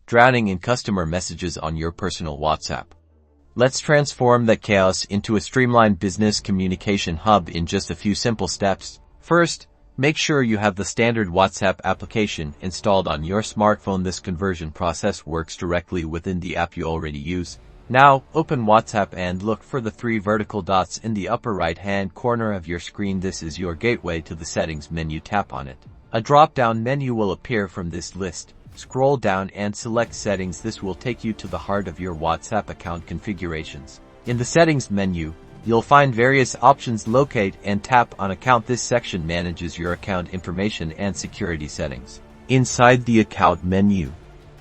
drowning in customer messages on your personal WhatsApp. Let's transform that chaos into a streamlined business communication hub in just a few simple steps. First, make sure you have the standard WhatsApp application installed on your smartphone. This conversion process works directly within the app you already use. Now, open WhatsApp and look for the three vertical dots in the upper right-hand corner of your screen. This is your gateway to the settings menu. Tap on it. A drop-down menu will appear from this list. Scroll down and select Settings. This will take you to the heart of your WhatsApp account configurations. In the Settings menu, you'll find various options. Locate and tap on Account. This section manages your account information and security settings. Inside the Account menu,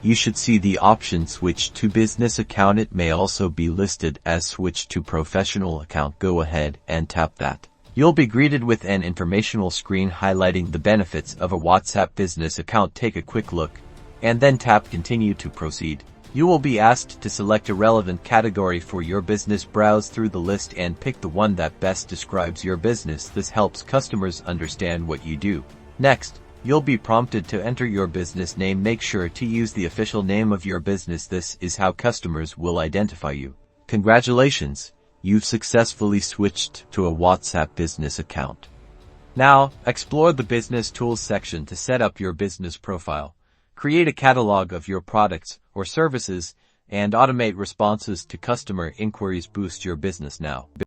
you should see the option Switch to Business Account. It may also be listed as Switch to Professional Account. Go ahead and tap that. You'll be greeted with an informational screen highlighting the benefits of a WhatsApp business account. Take a quick look, and then tap Continue to proceed. You will be asked to select a relevant category for your business. Browse through the list and pick the one that best describes your business. This helps customers understand what you do. Next, you'll be prompted to enter your business name. Make sure to use the official name of your business. This is how customers will identify you. Congratulations! You've successfully switched to a WhatsApp business account. Now, explore the Business Tools section to set up your business profile. Create a catalog of your products or services and automate responses to customer inquiries. Boost your business now.